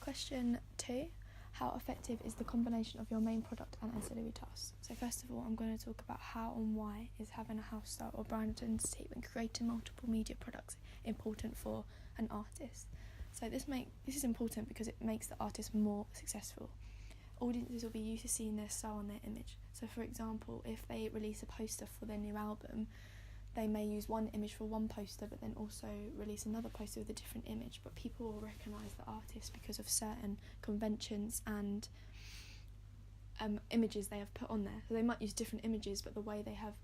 Question 2. How effective is the combination of your main product and ancillary tasks? So first of all, I'm going to talk about how and why is having a house style or brand identity when creating multiple media products important for an artist. So this is important because it makes the artist more successful. Audiences will be used to seeing their style on their image. So for example, if they release a poster for their new album, they may use one image for one poster but then also release another poster with a different image, but people will recognise the artist because of certain conventions and images they have put on there. So they might use different images, but the way they have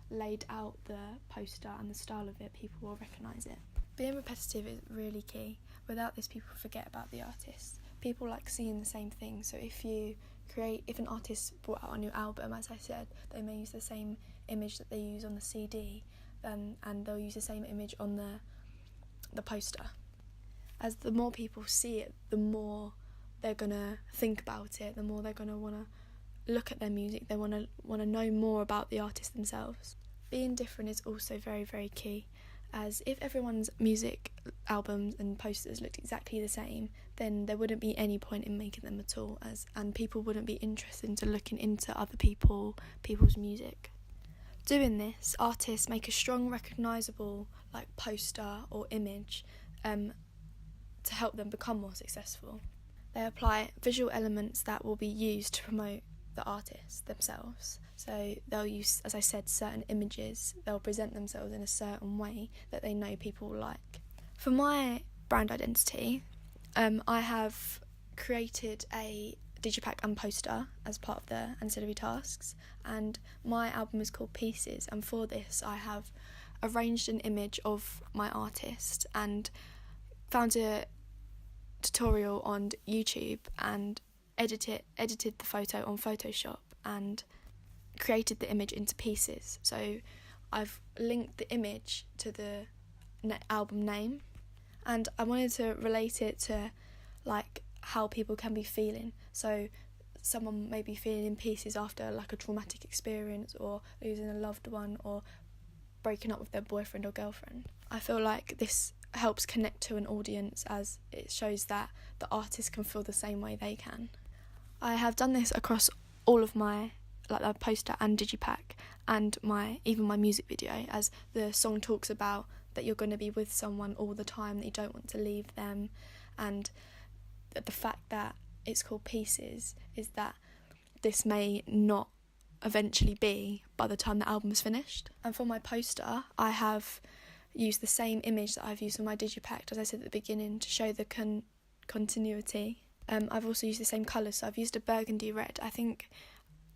laid out the poster and the style of it, people will recognise it. Being repetitive is really key. Without this, people forget about the artist. People like seeing the same thing, so if an artist brought out a new album, as I said, they may use the same image that they use on the CD, and they'll use the same image on the poster. As the more people see it, the more they're gonna think about it, the more they're gonna wanna look at their music, they wanna know more about the artist themselves. Being different is also very, very key, as if everyone's music albums and posters looked exactly the same, then there wouldn't be any point in making them at all, and people wouldn't be interested into looking into other people's music. Doing this, artists make a strong, recognisable poster or image to help them become more successful. They apply visual elements that will be used to promote the artists themselves. So they'll use, as I said, certain images. They'll present themselves in a certain way that they know people will like. For my brand identity, I have created a digipack and poster as part of the ancillary tasks, and my album is called Pieces, and for this I have arranged an image of my artist and found a tutorial on YouTube and edited the photo on Photoshop and created the image into pieces. So I've linked the image to the album name, and I wanted to relate it to how people can be feeling. So someone may be feeling in pieces after a traumatic experience, or losing a loved one, or breaking up with their boyfriend or girlfriend. I feel like this helps connect to an audience, as it shows that the artist can feel the same way they can. I have done this across all of my the poster and digipack, and even my music video, as the song talks about that you're going to be with someone all the time, that you don't want to leave them, and the fact that it's called Pieces is that this may not eventually be by the time the album is finished. And for my poster, I have used the same image that I've used on my digipack, as I said at the beginning, to show the continuity. I've also used the same colours, so I've used a burgundy red. I think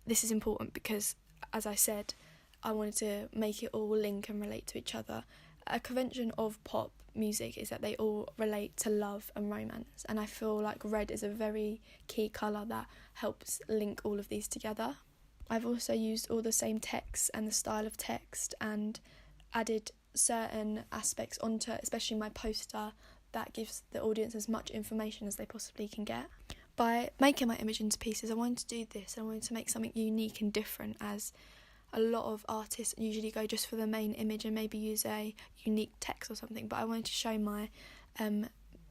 this is important because, as I said, I wanted to make it all link and relate to each other. A convention of pop music is that they all relate to love and romance, and I feel like red is a very key colour that helps link all of these together. I've also used all the same text and the style of text and added certain aspects onto, especially my poster, that gives the audience as much information as they possibly can get. By making my image into pieces, I wanted to do this. I wanted to make something unique and different, as a lot of artists usually go just for the main image and maybe use a unique text or something, but I wanted to show my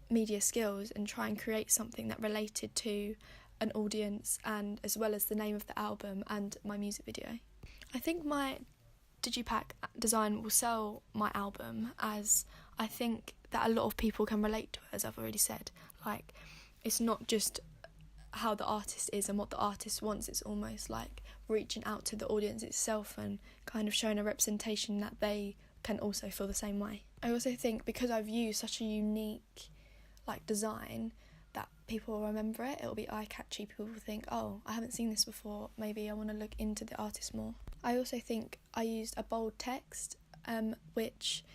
media skills and try and create something that related to an audience, and as well as the name of the album and my music video. I think my digipack design will sell my album, as I think that a lot of people can relate to it, as I've already said. It's not just how the artist is and what the artist wants, it's almost like reaching out to the audience itself and kind of showing a representation that they can also feel the same way. I also think because I've used such a unique design, that people will remember it. It'll be eye-catchy. People will think, oh, I haven't seen this before, maybe I want to look into the artist more. I also think I used a bold text, which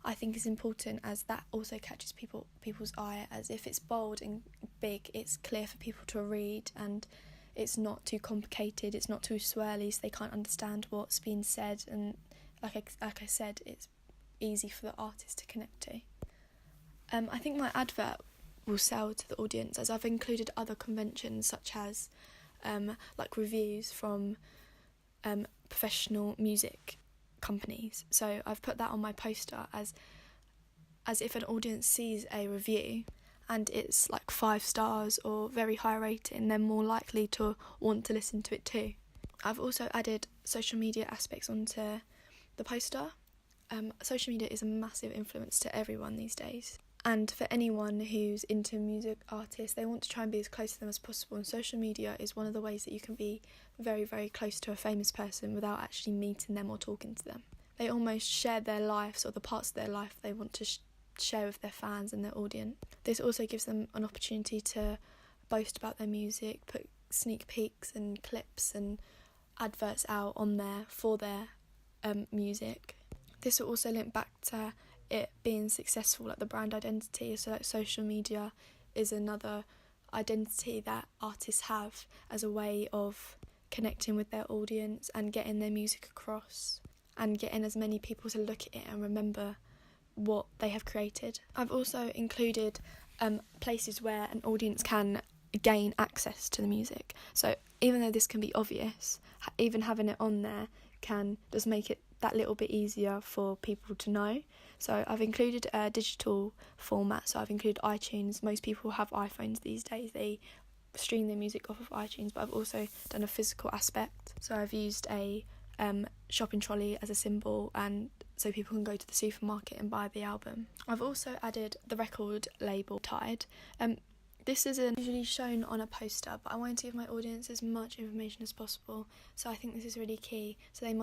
I think is important, as that also catches people's eye, as if it's bold and big, it's clear for people to read, and it's not too complicated, it's not too swirly, so they can't understand what's being said, and like I said, it's easy for the artist to connect to. I think my advert will sell to the audience, as I've included other conventions such as reviews from professional music companies. So I've put that on my poster as if an audience sees a review and it's like 5 stars or very high rating, they're more likely to want to listen to it too. I've also added social media aspects onto the poster. Social media is a massive influence to everyone these days, and for anyone who's into music artists, they want to try and be as close to them as possible, and social media is one of the ways that you can be very, very close to a famous person without actually meeting them or talking to them. They almost share their lives, or the parts of their life they want to share with their fans and their audience. This also gives them an opportunity to boast about their music, put sneak peeks and clips and adverts out on there for their music. This will also link back to it being successful, like the brand identity. So like social media is another identity that artists have as a way of connecting with their audience and getting their music across and getting as many people to look at it and remember what they have created. I've also included places where an audience can gain access to the music. So even though this can be obvious, even having it on there can just make it that little bit easier for people to know. So I've included a digital format, so I've included iTunes. Most people have iPhones these days, they stream their music off of iTunes, but I've also done a physical aspect. So I've used a shopping trolley as a symbol, and so people can go to the supermarket and buy the album. I've also added the record label Tide. This isn't usually shown on a poster, but I wanted to give my audience as much information as possible, so I think this is really key. So they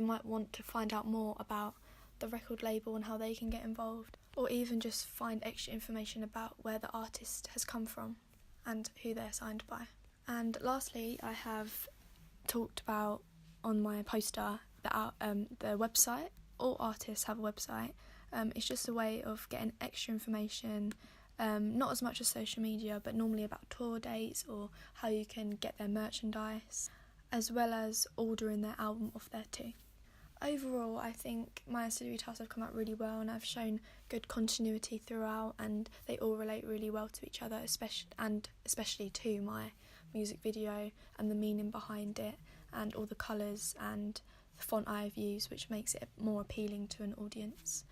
might want to find out more about the record label and how they can get involved, or even just find extra information about where the artist has come from and who they're signed by. And lastly, I have talked about on my poster the website. All artists have a website. It's just a way of getting extra information, not as much as social media, but normally about tour dates or how you can get their merchandise, as well as ordering their album off there too. Overall, I think my ancillary tasks have come out really well, and I've shown good continuity throughout, and they all relate really well to each other, especially to my music video and the meaning behind it, and all the colours and the font I've used, which makes it more appealing to an audience.